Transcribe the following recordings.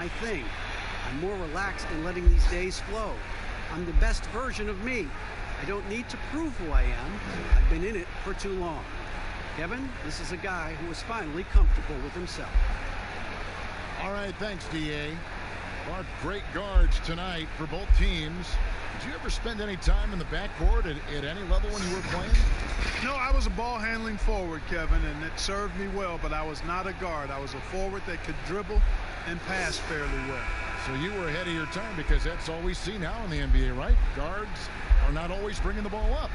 my thing. I'm more relaxed and letting these days flow. I'm the best version of me. I don't need to prove who I am. I've been in it for too long. Kevin, this is a guy who is finally comfortable with himself. All right, thanks, D.A. But great guards tonight for both teams. Did you ever spend any time in the backcourt at any level when you were playing? No, I was a ball handling forward, Kevin, and it served me well, but I was not a guard. I was a forward that could dribble and pass fairly well. So you were ahead of your time, because that's all we see now in the NBA, right? Guards are not always bringing the ball up.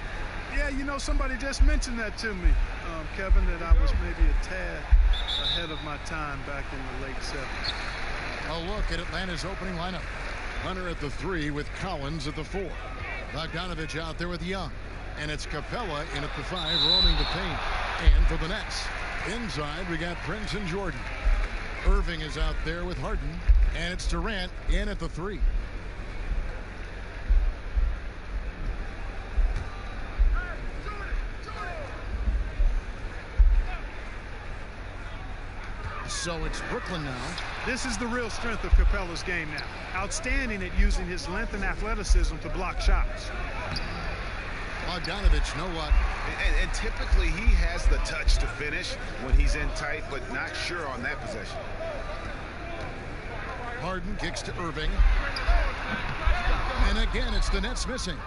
Yeah, you know, somebody just mentioned that to me, Kevin, that I was maybe a tad ahead of my time back in the late 70s. A look at Atlanta's opening lineup. Hunter at the 3 with Collins at the 4. Bogdanovich out there with Young. And it's Capella in at the 5, roaming the paint. And for the Nets, inside we got Prince and Jordan. Irving is out there with Harden. And it's Durant in at the 3. So it's Brooklyn now. This is the real strength of Capella's game now. Outstanding at using his length and athleticism to block shots. Bogdanovich, know what? And typically he has the touch to finish when he's in tight, but not sure on that possession. Harden kicks to Irving. And again, it's the Nets missing.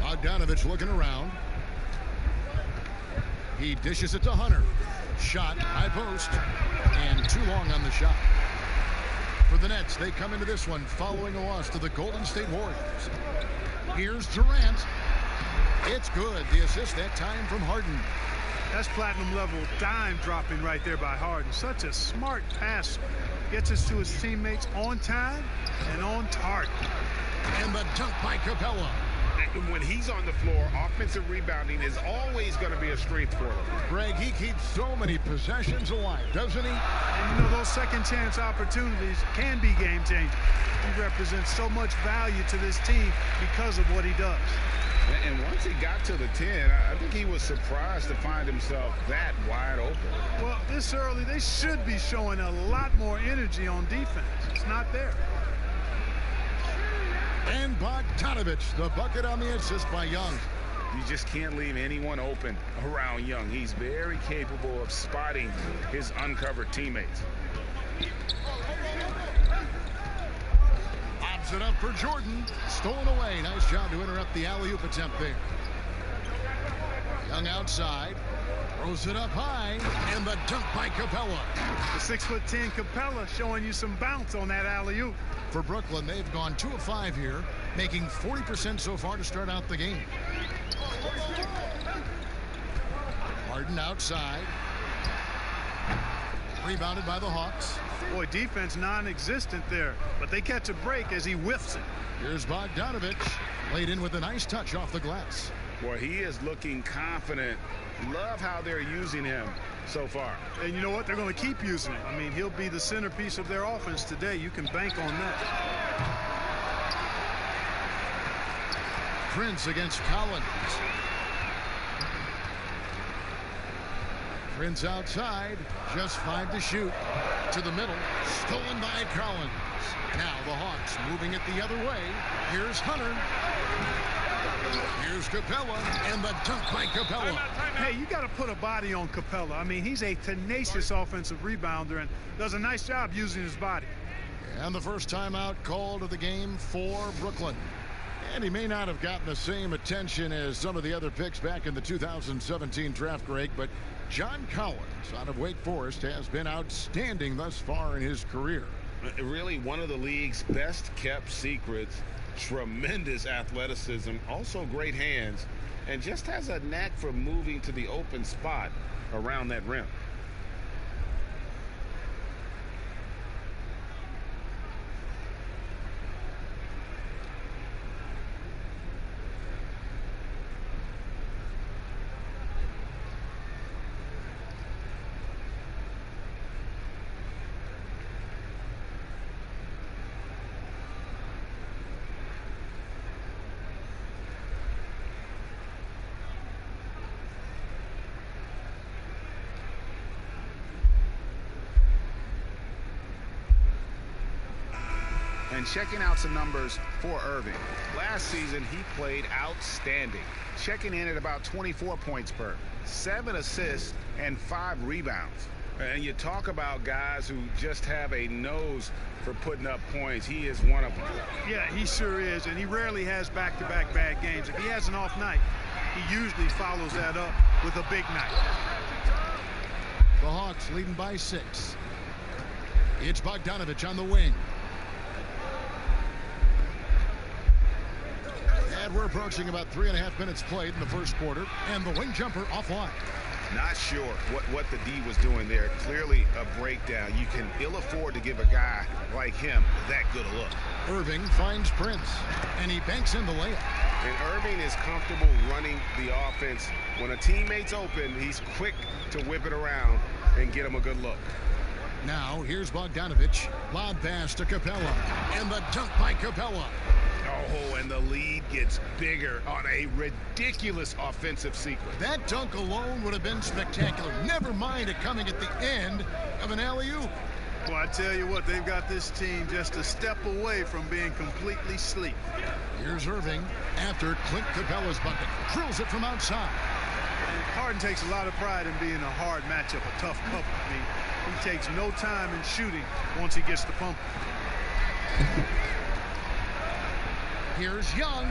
Bogdanovich looking around. He dishes it to Hunter. Shot, high post, and too long on the shot. For the Nets, they come into this one following a loss to the Golden State Warriors. Here's Durant. It's good. The assist that time from Harden. That's platinum level dime dropping right there by Harden. Such a smart passer. Gets us to his teammates on time and on target. And the dunk by Capella. When he's on the floor, offensive rebounding is always going to be a strength for him. Greg, he keeps so many possessions alive, doesn't he? And you know, those second chance opportunities can be game changers. He represents so much value to this team because of what he does. And once he got to the 10, I think he was surprised to find himself that wide open. Well, this early, they should be showing a lot more energy on defense. It's not there. And Bogdanovich, the bucket on the assist by Young. You just can't leave anyone open around Young. He's very capable of spotting his uncovered teammates. Lobs it up for Jordan. Stolen away. Nice job to interrupt the alley-oop attempt there. Young outside. Throws it up high. And the dunk by Capella. The 6'10" Capella showing you some bounce on that alley-oop. For Brooklyn, they've gone 2 of 5 here, making 40% so far to start out the game. Harden outside. Rebounded by the Hawks. Boy, defense non-existent there, but they catch a break as he whiffs it. Here's Bogdanovich, laid in with a nice touch off the glass. Boy, he is looking confident. Love how they're using him so far. And you know what? They're going to keep using him. I mean, he'll be the centerpiece of their offense today. You can bank on that. Prince against Collins. Prince outside, just 5 to shoot. To the middle, stolen by Collins. Now the Hawks moving it the other way. Here's Hunter. Here's Capella, and the dunk by Capella. Hey, you got to put a body on Capella. I mean, he's a tenacious offensive rebounder and does a nice job using his body. And the first timeout called of the game for Brooklyn. And he may not have gotten the same attention as some of the other picks back in the 2017 draft, Greg, but John Collins out of Wake Forest has been outstanding thus far in his career. Really one of the league's best kept secrets. Tremendous athleticism, also great hands, and just has a knack for moving to the open spot around that rim. And checking out some numbers for Irving. Last season, he played outstanding, checking in at about 24 points per, 7 assists, and 5 rebounds. And you talk about guys who just have a nose for putting up points. He is one of them. Yeah, he sure is, and he rarely has back-to-back bad games. If he has an off night, he usually follows that up with a big night. The Hawks leading by 6. It's Bogdanovich on the wing. And we're approaching about 3.5 minutes played in the first quarter, and the wing jumper offline. Not sure what the D was doing there. Clearly a breakdown. You can ill afford to give a guy like him that good a look. Irving finds Prince, and he banks in the layup. And Irving is comfortable running the offense. When a teammate's open, he's quick to whip it around and get him a good look. Now here's Bogdanovich. Lob pass to Capella, and the dunk by Capella. Oh, and the lead gets bigger on a ridiculous offensive sequence. That dunk alone would have been spectacular. Never mind it coming at the end of an alley-oop. Well, I tell you what, they've got this team just a step away from being completely asleep. Here's Irving after Clint Capella's bucket. Drills it from outside. And Harden takes a lot of pride in being a hard matchup, a tough couple. I mean, he takes no time in shooting once he gets the pump. Here's Young.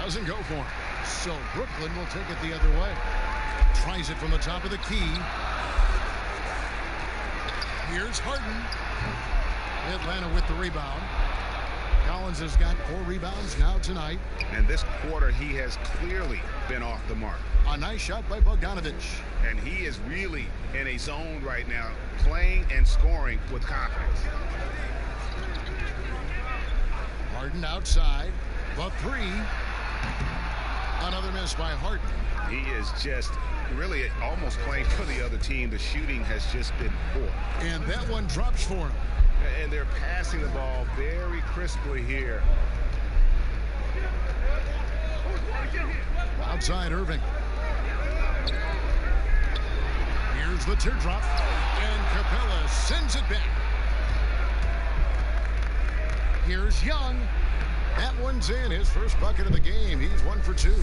Doesn't go for him. So Brooklyn will take it the other way. Tries it from the top of the key. Here's Harden. Atlanta with the rebound. Collins has got 4 rebounds now tonight. And this quarter, he has clearly been off the mark. A nice shot by Bogdanovich. And he is really in a zone right now, playing and scoring with confidence. Harden outside. The 3. Another miss by Harden. He is just really almost playing for the other team. The shooting has just been poor. And that one drops for him. And they're passing the ball very crisply here. Outside Irving. Here's the teardrop. And Capella sends it back. Here's Young. That one's in. His first bucket of the game. He's 1 for 2.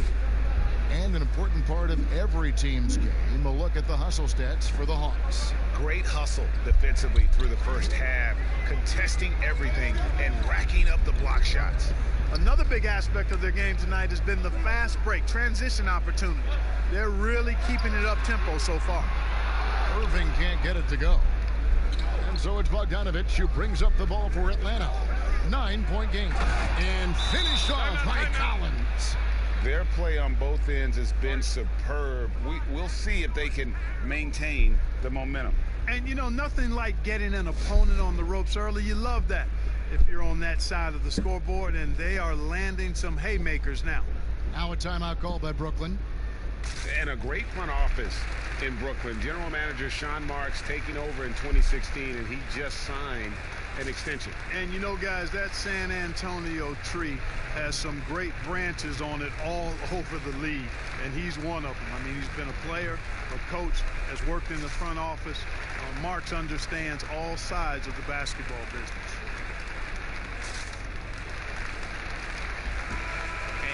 And an important part of every team's game, a look at the hustle stats for the Hawks. Great hustle defensively through the first half, contesting everything and racking up the block shots. Another big aspect of their game tonight has been the fast break, transition opportunity. They're really keeping it up tempo so far. Irving can't get it to go. And so it's Bogdanovich who brings up the ball for Atlanta. 9-point game. And finished off by Collins. Their play on both ends has been superb. We'll see if they can maintain the momentum. And, you know, nothing like getting an opponent on the ropes early. You love that if you're on that side of the scoreboard, and they are landing some haymakers now. Now a timeout call by Brooklyn. And a great front office in Brooklyn. General manager Sean Marks taking over in 2016, and he just signed an extension. And you know, guys, that San Antonio tree has some great branches on it all over the league, and he's one of them. I mean, he's been a player, a coach, has worked in the front office. Marks understands all sides of the basketball business.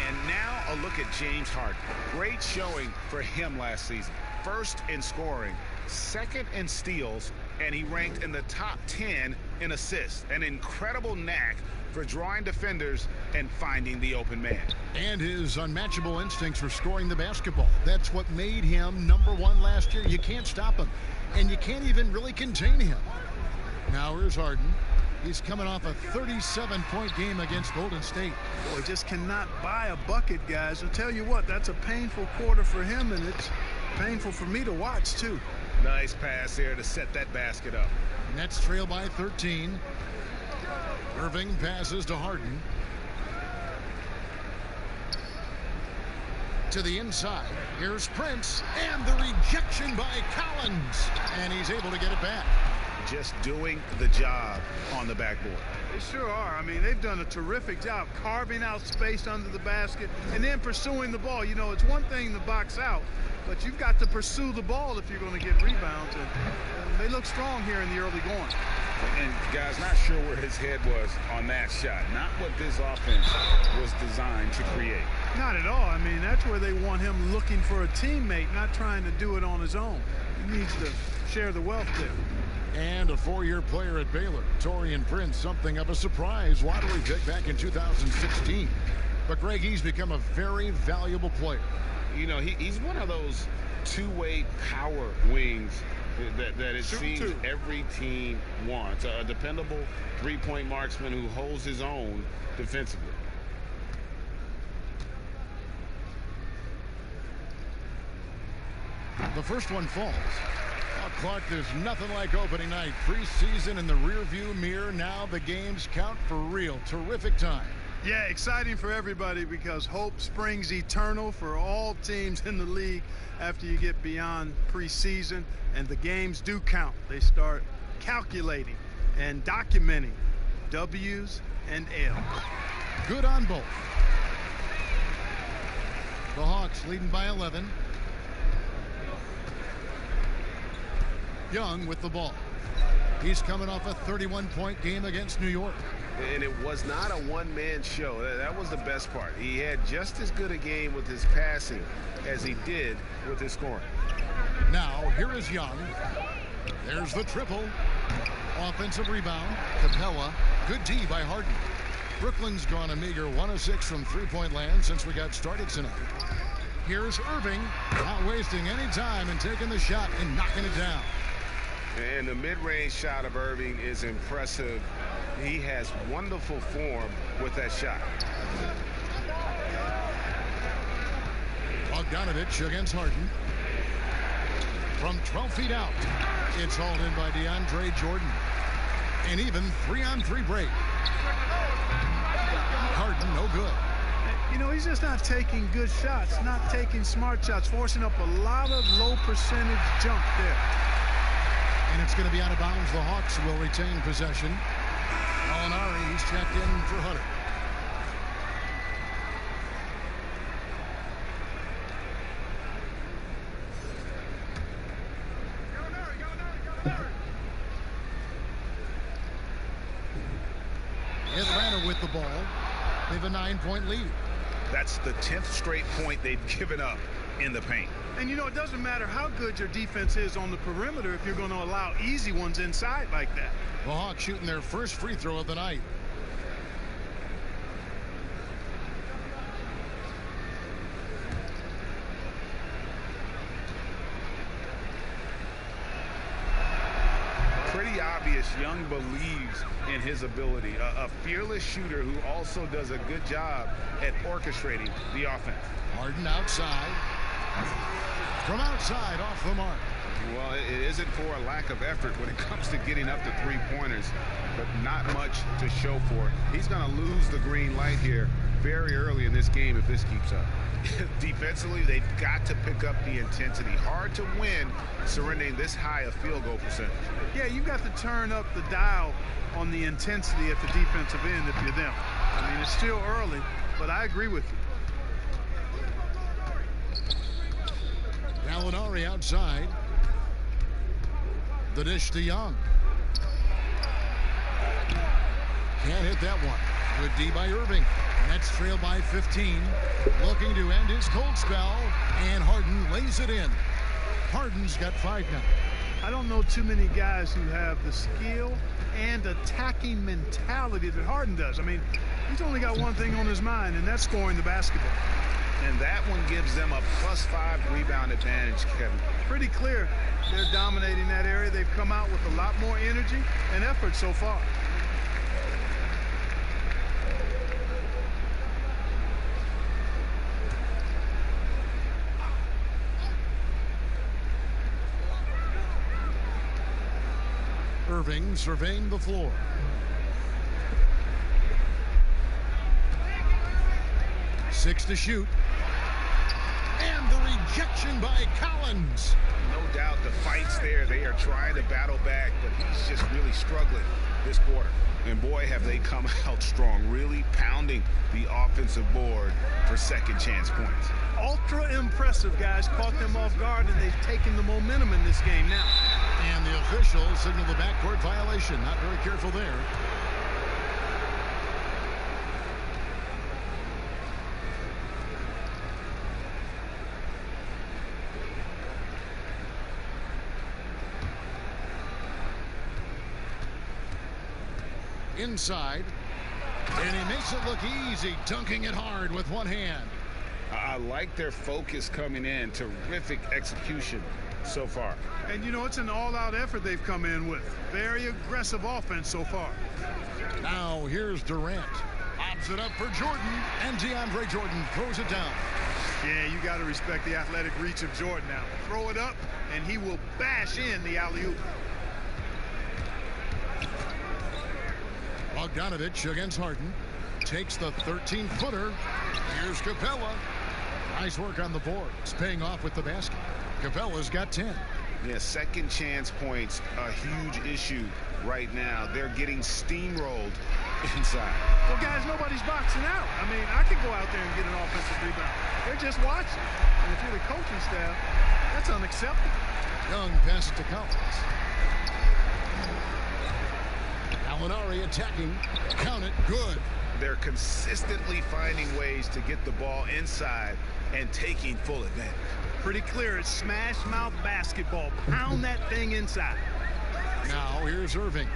And now a look at James Harden. Great showing for him last season. First in scoring, second in steals, and he ranked in the top 10 in assists. An incredible knack for drawing defenders and finding the open man. And his unmatchable instincts for scoring the basketball. That's what made him #1 last year. You can't stop him, and you can't even really contain him. Now here's Harden. He's coming off a 37-point game against Golden State. Boy, just cannot buy a bucket, guys. I'll tell you what, that's a painful quarter for him, and it's painful for me to watch, too. Nice pass there to set that basket up. Nets trail by 13. Irving passes to Harden. To the inside. Here's Prince. And the rejection by Collins. And he's able to get it back. Just doing the job on the backboard. They sure are. I mean, they've done a terrific job carving out space under the basket and then pursuing the ball. You know, it's one thing to box out, but you've got to pursue the ball if you're going to get rebounds. And they look strong here in the early going. And guys, not sure where his head was on that shot. Not what this offense was designed to create. Not at all. I mean, that's where they want him looking for a teammate, not trying to do it on his own. He needs to share the wealth there. And a four-year player at Baylor, Taurean Prince, something of a surprise lottery pick back in 2016. But Greg, he's become a very valuable player. You know, he's one of those two-way power wings that it seems every team wants. A dependable three-point marksman who holds his own defensively. The first one falls. Oh, Clark, there's nothing like opening night. Preseason in the rearview mirror. Now the games count for real. Terrific time. Yeah, exciting for everybody because hope springs eternal for all teams in the league after you get beyond preseason, and the games do count. They start calculating and documenting W's and L's. Good on both. The Hawks leading by 11. Young with the ball. He's coming off a 31-point game against New York. And it was not a one-man show. That was the best part. He had just as good a game with his passing as he did with his scoring. Now, here is Young. There's the triple. Offensive rebound. Capella. Good D by Harden. Brooklyn's gone a meager 1 of 6 from three-point land since we got started tonight. Here's Irving. Not wasting any time and taking the shot and knocking it down. And the mid-range shot of Irving is impressive. He has wonderful form with that shot. Bogdanovich against Harden. From 12 feet out, it's hauled in by DeAndre Jordan. And even 3-on-3 break. Harden, no good. You know, he's just not taking good shots, not taking smart shots, forcing up a lot of low percentage jump there. And it's going to be out of bounds. The Hawks will retain possession. Molinari, he's checked in for Hunter. Atlanta with the ball. They have a 9-point lead. That's the 10th straight point they've given up in the paint. And, you know, it doesn't matter how good your defense is on the perimeter if you're going to allow easy ones inside like that. The Hawks shooting their first free throw of the night. Pretty obvious Young believes in his ability. A fearless shooter who also does a good job at orchestrating the offense. Harden outside. From outside, off the mark. Well, it isn't for a lack of effort when it comes to getting up to three-pointers, but not much to show for it. He's going to lose the green light here very early in this game if this keeps up. Defensively, they've got to pick up the intensity. Hard to win surrendering this high a field goal percentage. Yeah, you got to turn up the dial on the intensity at the defensive end if you're them. I mean, it's still early, but I agree with you. Molinari outside. The dish to Young. Can't hit that one. Good D by Irving. Nets trail by 15. Looking to end his cold spell. And Harden lays it in. Harden's got 5 now. I don't know too many guys who have the skill and attacking mentality that Harden does. I mean, he's only got one thing on his mind, and that's scoring the basketball. And that one gives them a +5 rebound advantage, Kevin. Pretty clear they're dominating that area. They've come out with a lot more energy and effort so far. Irving surveying the floor. Six to shoot. And the rejection by Collins. No doubt the fight's there. They are trying to battle back, but he's just really struggling this quarter. And boy, have they come out strong, really pounding the offensive board for second chance points. Ultra impressive, guys. Caught them off guard, and they've taken the momentum in this game now. And the official signaled the backcourt violation. Not very careful there. Inside. And he makes it look easy, dunking it hard with one hand. I like their focus coming in. Terrific execution so far. And, you know, it's an all-out effort they've come in with. Very aggressive offense so far. Now here's Durant. Lobs it up for Jordan, and DeAndre Jordan throws it down. Yeah, you got to respect the athletic reach of Jordan now. Throw it up, and he will bash in the alley-oop. Bogdanovich against Harden. Takes the 13-footer. Here's Capella. Nice work on the boards, paying off with the basket. Capella's got 10. Yeah, second chance points, a huge issue right now. They're getting steamrolled inside. Well, guys, nobody's boxing out. I mean, I could go out there and get an offensive rebound. They're just watching. And if you're the coaching staff, that's unacceptable. Young passes to Collins. Gallinari attacking. Count it. Good. They're consistently finding ways to get the ball inside and taking full advantage. Pretty clear. It's smash mouth basketball. Pound that thing inside. Now here's Irving.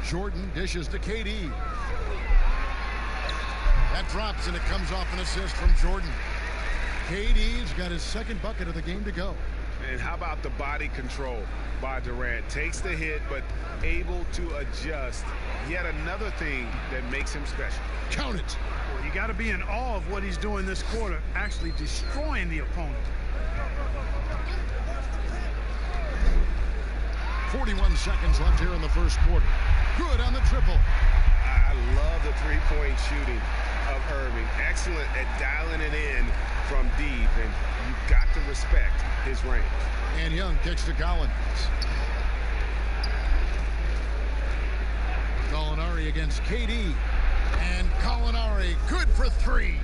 Jordan dishes to KD. That drops, and it comes off an assist from Jordan. KD's got his second bucket of the game to go. And how about the body control by Durant? Takes the hit, but able to adjust. Yet another thing that makes him special. Count it. Well, you got to be in awe of what he's doing this quarter, actually destroying the opponent. 41 seconds left here in the first quarter. Good on the triple. I love the three-point shooting of Irving. Excellent at dialing it in from deep, and you've got to respect his range. And Young kicks to Collins. Gallinari against KD. And Gallinari good for 3.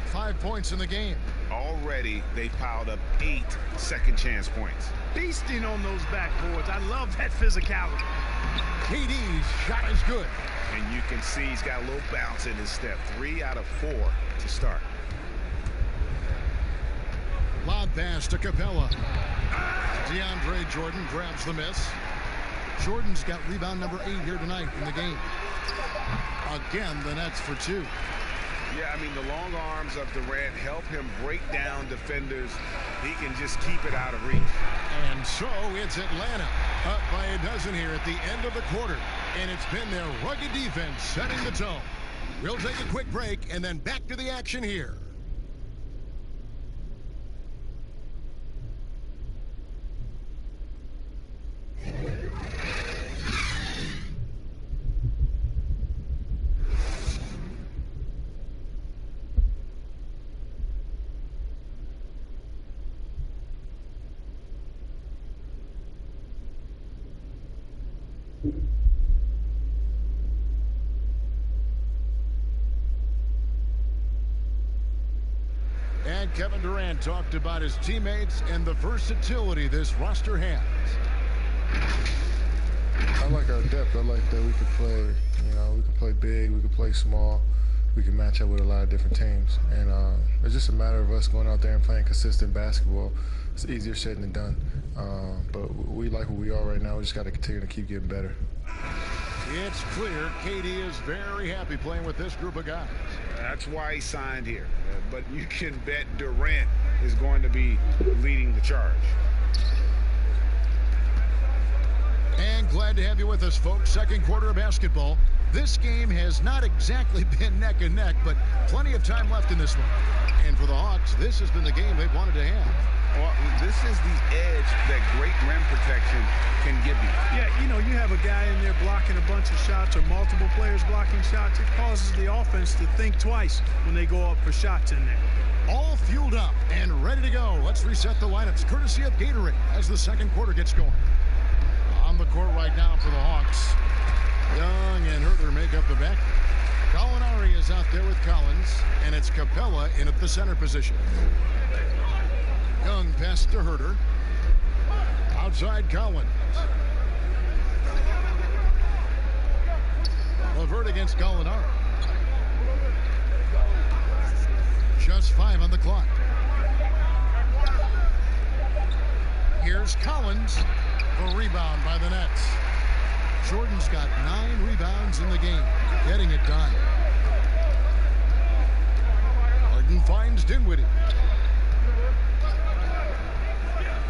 5 points in the game. Already, they've piled up 8 second chance points. Feasting on those backboards. I love that physicality. KD's shot is good. And you can see he's got a little bounce in his step. 3 out of 4 to start. Lob pass to Capella. DeAndre Jordan grabs the miss. Jordan's got rebound number 8 here tonight in the game. Again, the Nets for 2. Yeah, I mean, the long arms of Durant help him break down defenders. He can just keep it out of reach. And so it's Atlanta up by a dozen here at the end of the quarter. And it's been their rugged defense setting the tone. We'll take a quick break and then back to the action here. And Kevin Durant talked about his teammates and the versatility this roster has. I like our depth. I like that we could play, you know, we could play big, we could play small. We can match up with a lot of different teams. And it's just a matter of us going out there and playing consistent basketball. It's easier said than done. But we like who we are right now. We just got to continue to keep getting better. It's clear KD is very happy playing with this group of guys. That's why he signed here. But you can bet Durant is going to be leading the charge. And glad to have you with us, folks. Second quarter of basketball. This game has not exactly been neck and neck, but plenty of time left in this one. And for the Hawks, this has been the game they've wanted to have. Well, this is the edge that great rim protection can give you. Yeah, you know, you have a guy in there blocking a bunch of shots or multiple players blocking shots. It causes the offense to think twice when they go up for shots in there. All fueled up and ready to go. Let's reset the lineups courtesy of Gatorade as the second quarter gets going. On the court right now for the Hawks. Young and Herter make up the back. Gallinari is out there with Collins, and it's Capella in at the center position. Young pass to Herter. Outside Collins. Levert against Gallinari. Just 5 on the clock. Here's Collins. The rebound by the Nets. Jordan's got 9 rebounds in the game. Getting it done. Harden finds Dinwiddie.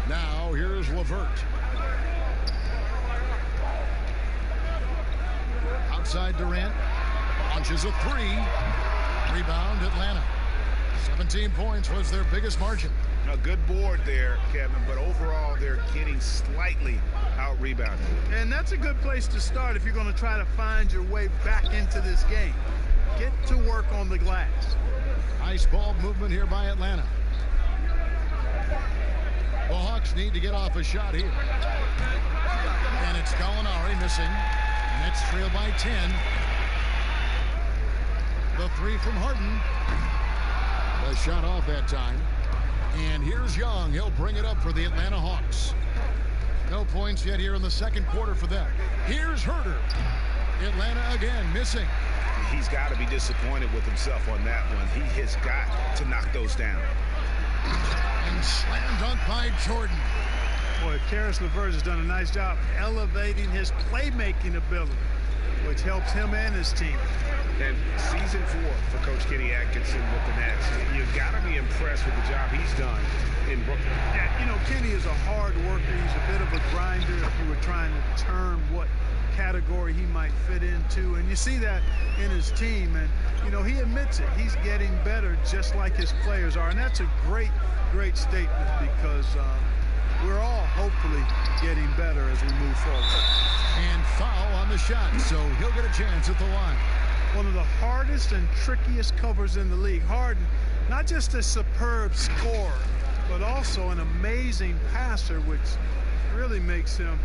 Now here's Levert. Outside Durant. Launches a 3. Rebound Atlanta. 17 points was their biggest margin. A good board there, Kevin, but overall they're getting slightly out-rebounded. And that's a good place to start if you're going to try to find your way back into this game. Get to work on the glass. Nice ball movement here by Atlanta. The Hawks need to get off a shot here. And it's Gallinari missing. Nets trail by 10. The 3 from Harden. The shot off that time. And here's Young. He'll bring it up for the Atlanta Hawks. No points yet here in the second quarter for them. Here's Herter. Atlanta again missing. He's got to be disappointed with himself on that one. He has got to knock those down. And slam dunk by Jordan. Boy, Karis LeVert has done a nice job elevating his playmaking ability, which helps him and his team. And season 4 for Coach Kenny Atkinson with the Nets. You've got to be impressed with the job he's done in Brooklyn. Yeah, you know, Kenny is a hard worker. He's a bit of a grinder if you were trying to term what category he might fit into. And you see that in his team. And, you know, he admits it. He's getting better just like his players are. And that's a great, great statement because we're all hopefully getting better as we move forward. And foul on the shot, so he'll get a chance at the line. One of the hardest and trickiest covers in the league. Harden, not just a superb scorer, but also an amazing passer, which really makes him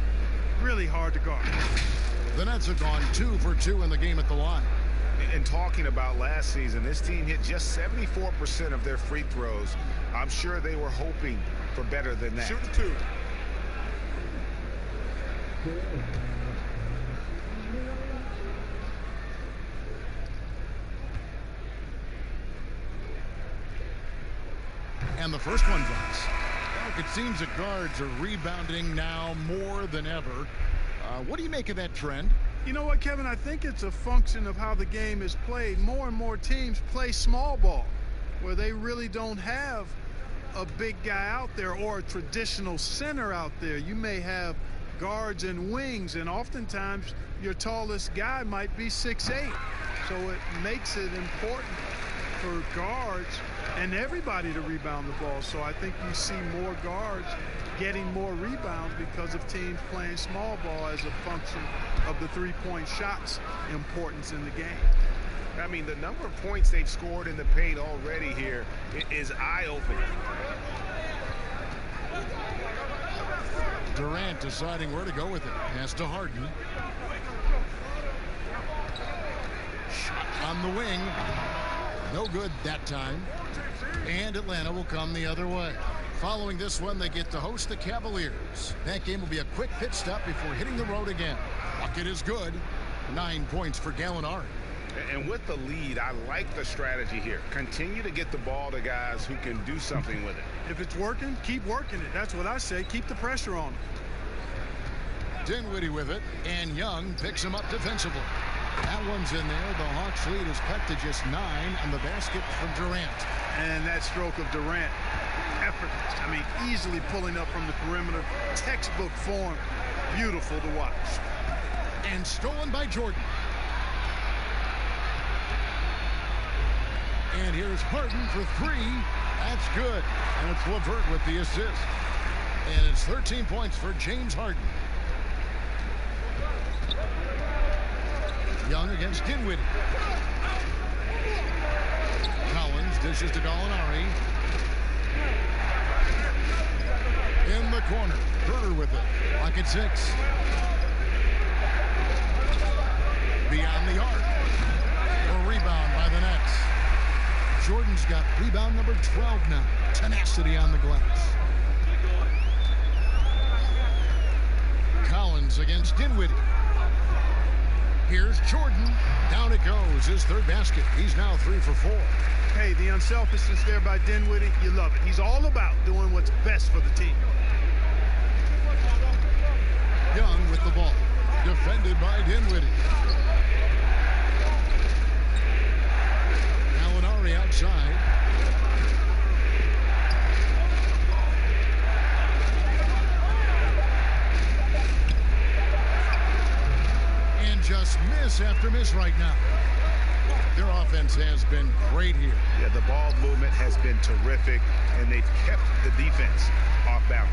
really hard to guard. The Nets have gone 2 for 2 in the game at the line. And talking about last season, this team hit just 74% of their free throws. I'm sure they were hoping for better than that. Shoot the 2. And the first one drops. Well, it seems that guards are rebounding now more than ever. What do you make of that trend? You know what, Kevin? I think it's a function of how the game is played. More and more teams play small ball, where they really don't have a big guy out there or a traditional center out there. You may have guards and wings, and oftentimes your tallest guy might be 6'8". So it makes it important for guards and everybody to rebound the ball. So I think you see more guards getting more rebounds because of teams playing small ball as a function of the three-point shot's importance in the game. I mean, the number of points they've scored in the paint already here is eye-opening. Durant deciding where to go with it. Pass to Harden. Shot on the wing. No good that time. And Atlanta will come the other way. Following this one, they get to host the Cavaliers. That game will be a quick pit stop before hitting the road again. Bucket is good. 9 points for Gallinari. And with the lead, I like the strategy here. Continue to get the ball to guys who can do something with it. If it's working, keep working it. That's what I say. Keep the pressure on them. Dinwiddie with it, and Young picks him up defensively. That one's in there. The Hawks lead is cut to just 9 on the basket from Durant. And that stroke of Durant, effortless. I mean, easily pulling up from the perimeter. Textbook form. Beautiful to watch. And stolen by Jordan. And here's Harden for 3. That's good. And it's LeVert with the assist. And it's 13 points for James Harden. Young against Dinwiddie. Collins dishes to Gallinari. In the corner. Herter with it. Pocket 6. Beyond the arc. A rebound by the Nets. Jordan's got rebound number 12 now. Tenacity on the glass. Collins against Dinwiddie. Here's Jordan. Down it goes. His third basket. He's now 3 for 4. Hey, the unselfishness there by Dinwiddie, you love it. He's all about doing what's best for the team. Young with the ball. Defended by Dinwiddie. Gallinari outside. And just miss after miss right now. Their offense has been great here. Yeah, the ball movement has been terrific, and they've kept the defense off balance.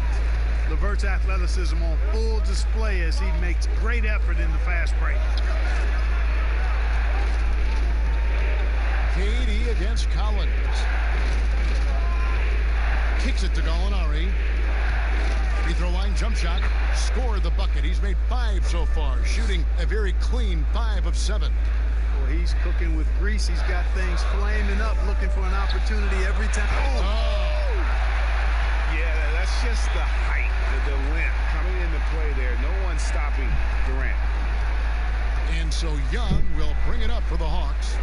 LeVert's athleticism on full display as he makes great effort in the fast break. KD against Collins. Kicks it to Gallinari. Free throw line jump shot. Scored the bucket. He's made 5 so far, shooting a very clean 5 of 7. Well, he's cooking with grease. He's got things flaming up, looking for an opportunity every time. Oh. Yeah, that's just the height, the length coming into play there. No one stopping Durant. And so Young will bring it up for the Hawks.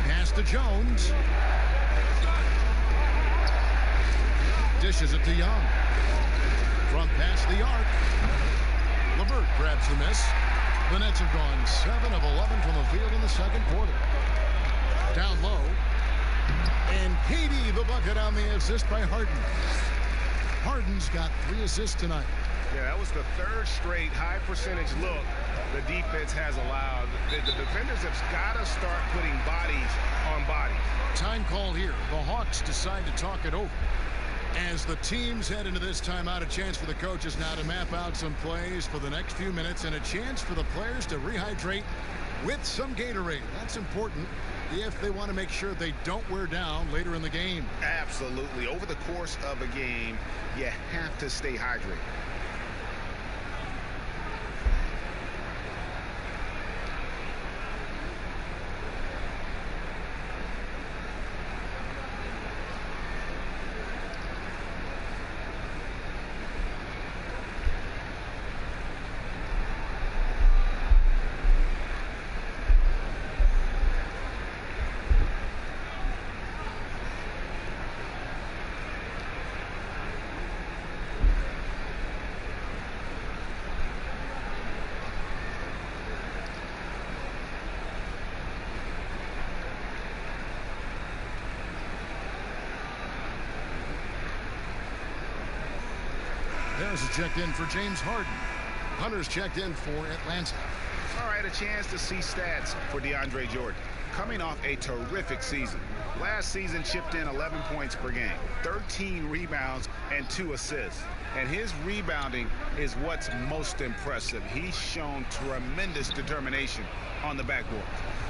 Pass to Jones. Dishes it to Young. From past the arc. LeVert grabs the miss. The Nets have gone 7 of 11 from the field in the second quarter. Down low. And KD the bucket on the assist by Harden. Harden's got 3 assists tonight. Yeah, that was the 3rd straight high percentage look the defense has allowed. The defenders have got to start putting bodies on bodies. Time called here. The Hawks decide to talk it over. As the teams head into this timeout, a chance for the coaches now to map out some plays for the next few minutes and a chance for the players to rehydrate with some Gatorade. That's important if they want to make sure they don't wear down later in the game. Absolutely. Over the course of a game, you have to stay hydrated. There's a checked in for James Harden. Hunter's checked in for Atlanta. All right, a chance to see stats for DeAndre Jordan. Coming off a terrific season. Last season chipped in 11 points per game, 13 rebounds, and 2 assists. And his rebounding is what's most impressive. He's shown tremendous determination on the backboard.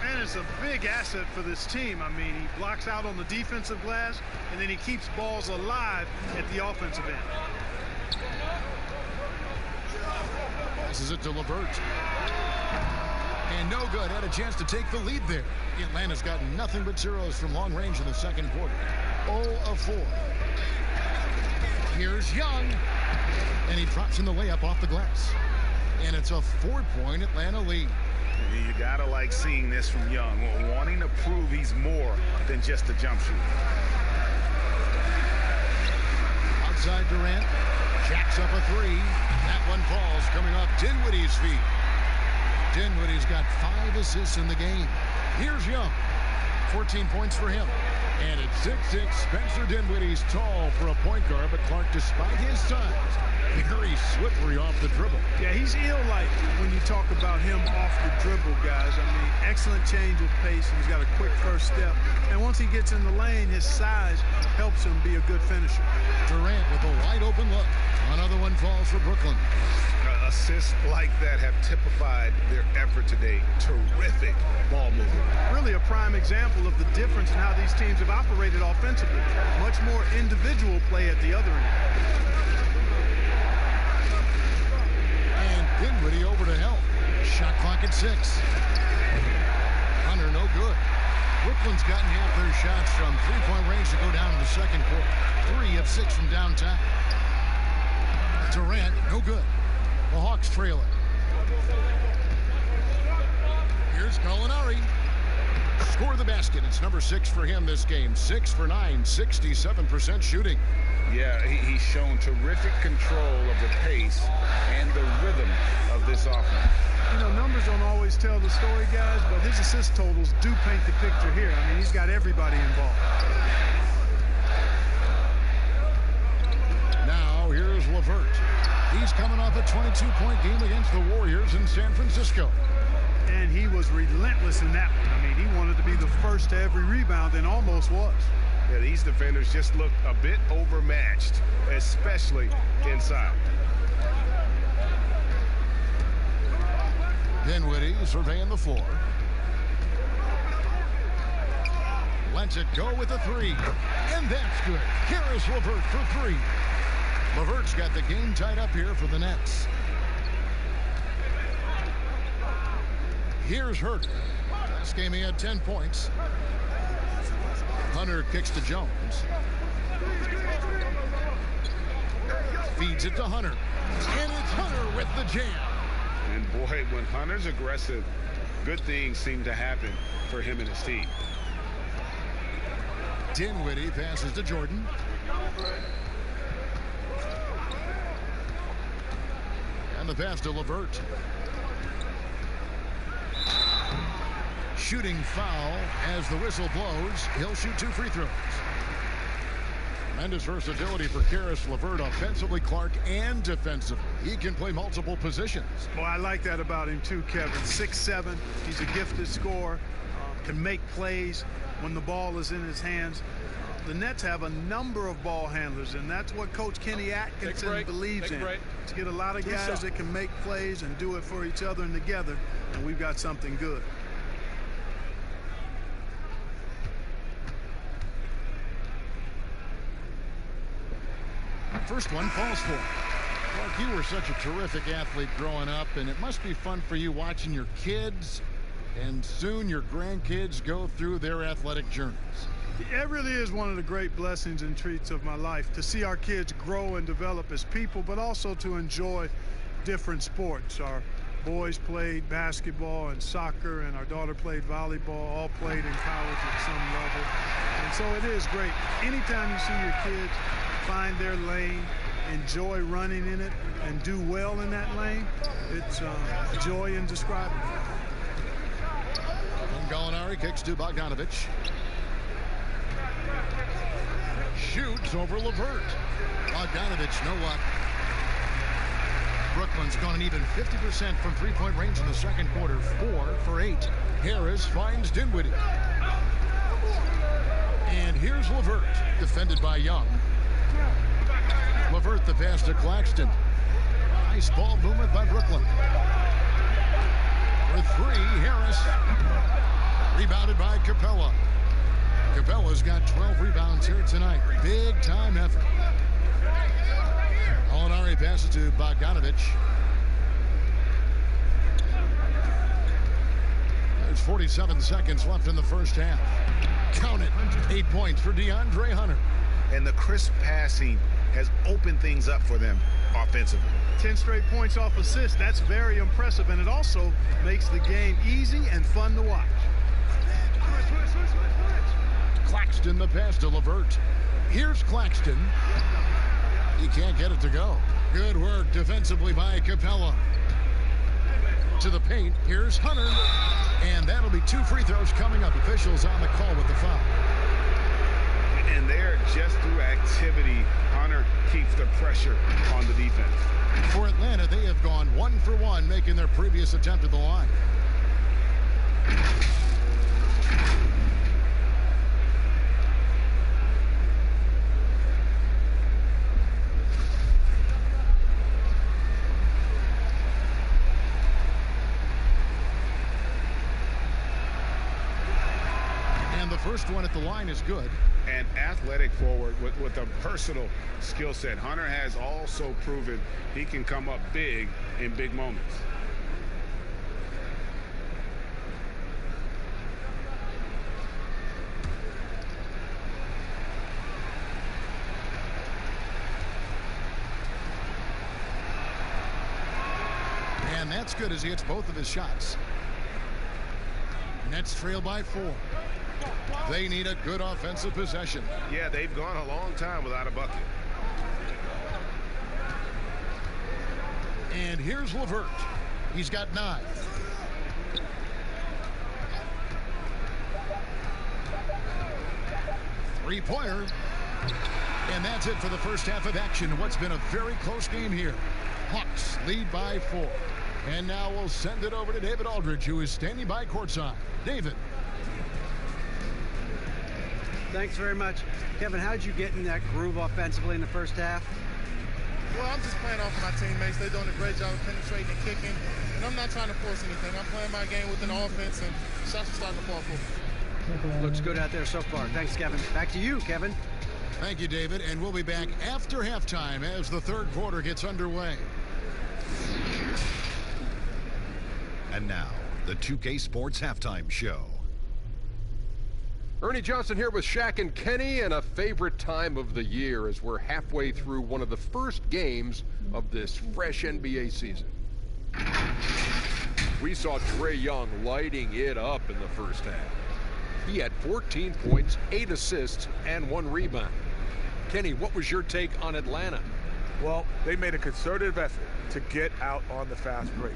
And it's a big asset for this team. I mean, he blocks out on the defensive glass, and then he keeps balls alive at the offensive end. Passes it to LeVert. And no good. Had a chance to take the lead there. Atlanta's got nothing but zeros from long range in the second quarter. 0 of 4. Here's Young. And he drops in the layup off the glass. And it's a 4-point Atlanta lead. You gotta like seeing this from Young, wanting to prove he's more than just a jump shooter. Outside Durant. Jacks up a 3. That one falls coming off Dinwiddie's feet. Dinwiddie's got 5 assists in the game. Here's Young. 14 points for him. And at 6'6", Spencer Dinwiddie's tall for a point guard, but Clark, despite his size, very slippery off the dribble. Yeah, he's ill-like when you talk about him off the dribble, guys. I mean, excellent change of pace. He's got a quick first step. And once he gets in the lane, his size helps him be a good finisher. Durant with a wide-open look. Another one falls for Brooklyn. Assists like that have typified their effort today. Terrific ball movement. Really a prime example of the difference in how these teams have operated offensively. Much more individual play at the other end. And Dinwiddie over to help. Shot clock at 6. Hunter no good. Brooklyn's gotten half their shots from three-point range to go down in the second quarter. 3 of 6 from downtown. Durant no good. The Hawks trail it. Here's Gallinari. Score the basket. It's number 6 for him this game. 6 for 9, 67% shooting. Yeah, he's shown terrific control of the pace and the rhythm of this offense. You know, numbers don't always tell the story, guys, but his assist totals do paint the picture here. I mean, he's got everybody involved. Now, here's LeVert. He's coming off a 22-point game against the Warriors in San Francisco. And he was relentless in that one. I mean, he wanted to be the first to every rebound and almost was. Yeah, these defenders just looked a bit overmatched, especially inside. Dinwiddie surveying the floor. Lets it go with a 3. And that's good. Caris LeVert for 3. LeVert's got the game tied up here for the Nets. Here's Hurt. Last game he had 10 points. Hunter kicks to Jones. Feeds it to Hunter. And it's Hunter with the jam. And boy, when Hunter's aggressive, good things seem to happen for him and his team. Dinwiddie passes to Jordan. And the pass to LeVert. Shooting foul as the whistle blows. He'll shoot 2 free throws. Tremendous versatility for Caris LeVert, offensively, Clark, and defensively. He can play multiple positions. Well, I like that about him too, Kevin. 6'7". He's a gifted scorer. Can make plays when the ball is in his hands. The Nets have a number of ball handlers, and that's what Coach Kenny Atkinson believes in. To get a lot of guys that can make plays and do it for each other and together, and we've got something good. First one falls for. Clark, you were such a terrific athlete growing up, and it must be fun for you watching your kids and soon your grandkids go through their athletic journeys. It really is one of the great blessings and treats of my life, to see our kids grow and develop as people, but also to enjoy different sports. Our boys played basketball and soccer, and our daughter played volleyball, all played in college at some level. And so it is great. Anytime you see your kids find their lane, enjoy running in it, and do well in that lane, it's joy indescribable. And Gallinari kicks to Bogdanovich. Shoots over LeVert. Bogdanovich, no luck. Brooklyn's gone an even 50% from three-point range in the second quarter. 4 for 8. Harris finds Dinwiddie. And here's LeVert, defended by Young. LeVert the pass to Claxton. Nice ball movement by Brooklyn. For 3, Harris. Rebounded by Capella. Capella's got 12 rebounds here tonight. Big time effort. Gallinari passes to Bogdanovich. There's 47 seconds left in the first half. Count it. 8 points for DeAndre Hunter. And the crisp passing has opened things up for them offensively. 10 straight points off assists. That's very impressive, and it also makes the game easy and fun to watch. Claxton the pass to LeVert. Here's Claxton. He can't get it to go. Good work defensively by Capella. To the paint. Here's Hunter. And that'll be 2 free throws coming up. Officials on the call with the foul. And there, just through activity, Hunter keeps the pressure on the defense. For Atlanta, they have gone 1 for 1, making their previous attempt at the line. First one at the line is good. An athletic forward with a versatile skill set. Hunter has also proven he can come up big in big moments. And that's good as he hits both of his shots. Nets trail by 4. They need a good offensive possession. Yeah, they've gone a long time without a bucket. And here's Levert. He's got 9. Three-pointer. And that's it for the first half of action. What's been a very close game here. Hawks lead by 4. And now we'll send it over to David Aldridge, who is standing by courtside. David. Thanks very much. Kevin, how'd you get in that groove offensively in the first half? Well, I'm just playing off my teammates. They're doing a great job of penetrating and kicking. And I'm not trying to force anything. I'm playing my game with an offense, and shots are starting to fall for me. Looks good out there so far. Thanks, Kevin. Back to you, Kevin. Thank you, David. And we'll be back after halftime as the third quarter gets underway. And now, the 2K Sports Halftime Show. Ernie Johnson here with Shaq and Kenny, and a favorite time of the year as we're halfway through one of the first games of this fresh NBA season. We saw Trae Young lighting it up in the first half. He had 14 points, 8 assists, and 1 rebound. Kenny, what was your take on Atlanta? Well, they made a concerted effort to get out on the fast break.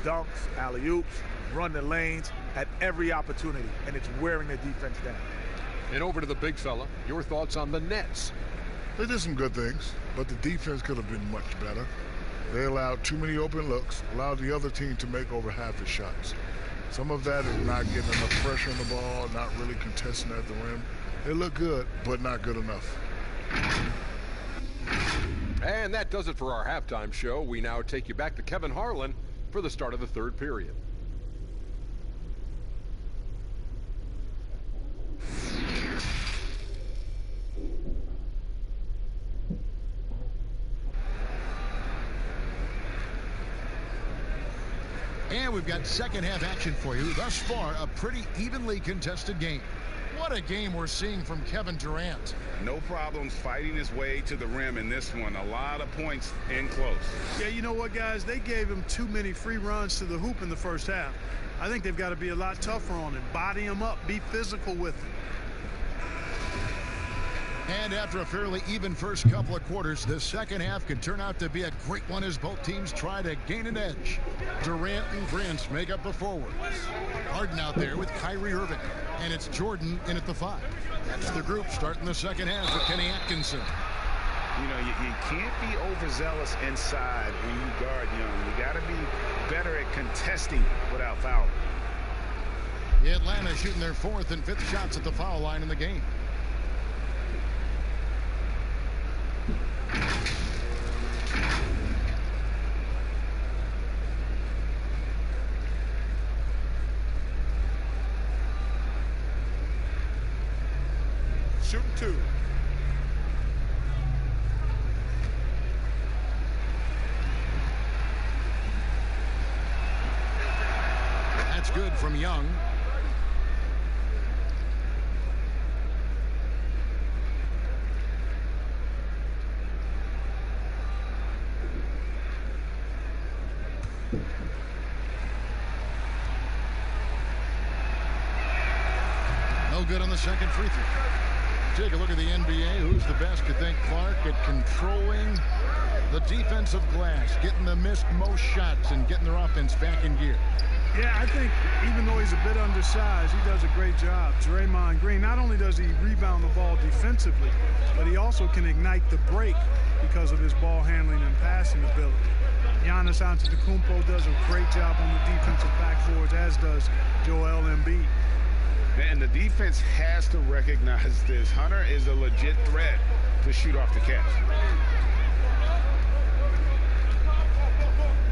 Dunks, alley-oops, run the lanes at every opportunity, and it's wearing the defense down. And over to the big fella, your thoughts on the Nets? They did some good things, but the defense could have been much better. They allowed too many open looks, allowed the other team to make over half his shots. Some of that is not getting enough pressure on the ball, not really contesting at the rim. They look good, but not good enough. And that does it for our halftime show. We now take you back to Kevin Harlan for the start of the third period. And we've got second half action for you. Thus far, a pretty evenly contested game. What a game we're seeing from Kevin Durant. No problems fighting his way to the rim in this one. A lot of points in close. Yeah, you know what, guys? They gave him too many free runs to the hoop in the first half. I think they've got to be a lot tougher on him. Body him up. Be physical with him. And after a fairly even first couple of quarters, the second half could turn out to be a great one as both teams try to gain an edge. Durant and Grant make up the forwards. Harden out there with Kyrie Irving. And it's Jordan in at the 5. That's the group starting the second half with Kenny Atkinson. You know, you can't be overzealous inside when you guard Young. You got to be better at contesting without fouling. Atlanta shooting their 4th and 5th shots at the foul line in the game. Shooting 2. That's good from Young. No good on the second free throw. Take a look at the NBA. Who's the best, you think, Clark, at controlling the defensive glass, getting the missed most shots, and getting their offense back in gear? Yeah, I think even though he's a bit undersized, he does a great job. Draymond Green, not only does he rebound the ball defensively, but he also can ignite the break because of his ball handling and passing ability. Giannis Antetokounmpo does a great job on the defensive backboards, as does Joel Embiid. And the defense has to recognize this. Hunter is a legit threat to shoot off the catch.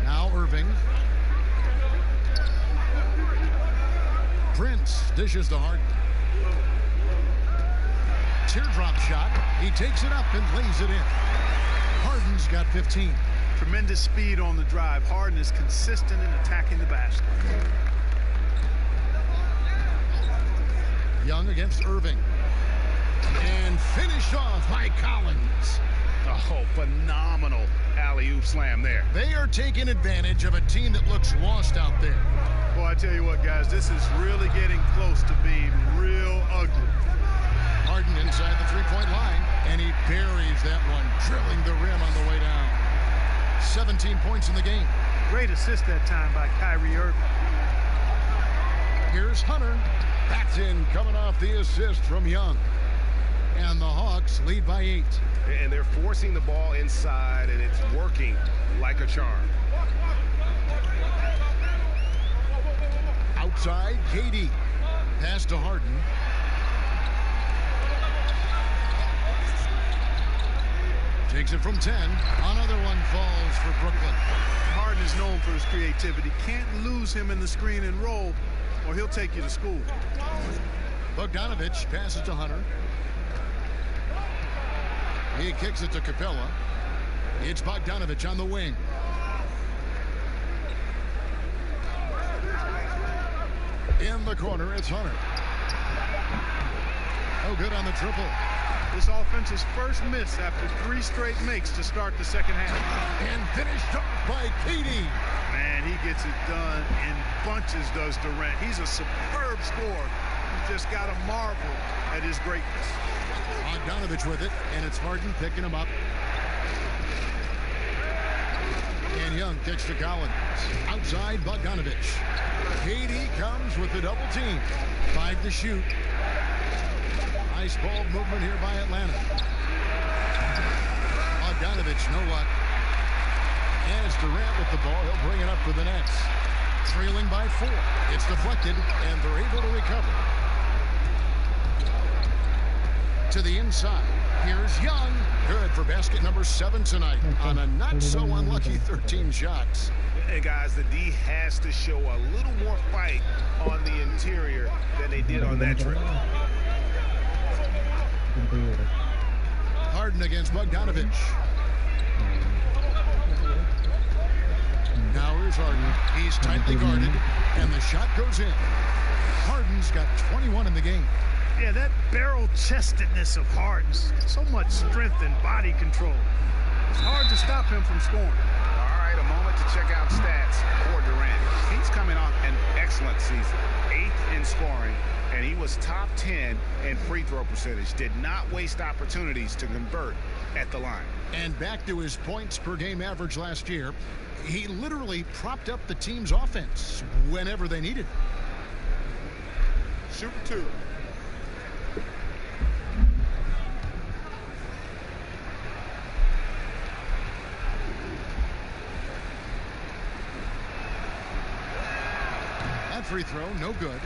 Now Irving. Prince dishes to Harden. Teardrop shot. He takes it up and lays it in. Harden's got 15. Tremendous speed on the drive. Harden is consistent in attacking the basket. Young against Irving. And finished off by Collins. Oh, phenomenal alley-oop slam there. They are taking advantage of a team that looks lost out there. Well, I tell you what, guys, this is really getting close to being real ugly. Harden inside the three-point line, and he buries that one, drilling the rim on the way down. 17 points in the game. Great assist that time by Kyrie Irving. Here's Hunter. That's in, coming off the assist from Young. And the Hawks lead by 8. And they're forcing the ball inside, and it's working like a charm. Outside, KD. Pass to Harden. Takes it from 10. Another one falls for Brooklyn. Harden is known for his creativity. Can't lose him in the screen and roll, or he'll take you to school. Bogdanovich passes to Hunter. He kicks it to Capella. It's Bogdanovich on the wing. In the corner, it's Hunter. Oh, good on the triple. This offense's first miss after 3 straight makes to start the second half. And finished off by KD. Man, he gets it done in bunches, does Durant. He's a superb scorer. You just got to marvel at his greatness. Bogdanovich with it, and it's Harden picking him up. And Young kicks to Collins. Outside, Bogdanovich. KD comes with the double team. 5 to shoot. Nice ball movement here by Atlanta. Bogdanovich, no luck. And it's Durant with the ball. He'll bring it up for the Nets. Trailing by 4. It's deflected, and they're able to recover. To the inside. Here's Young. Good for basket number 7 tonight on a not-so-unlucky 13 shots. And, guys, the D has to show a little more fight on the interior than they did on that trip. Harden against Bogdanovich. Now here's Harden. He's tightly guarded, and the shot goes in. Harden's got 21 in the game. Yeah, that barrel-chestedness of Harden's, so much strength and body control. It's hard to stop him from scoring. All right, a moment to check out stats for Durant. He's coming off an excellent season. 8th in scoring, and he was top 10 in free throw percentage. Did not waste opportunities to convert at the line. And back to his points per game average last year, he literally propped up the team's offense whenever they needed it. Shooting 2. That free throw, no good.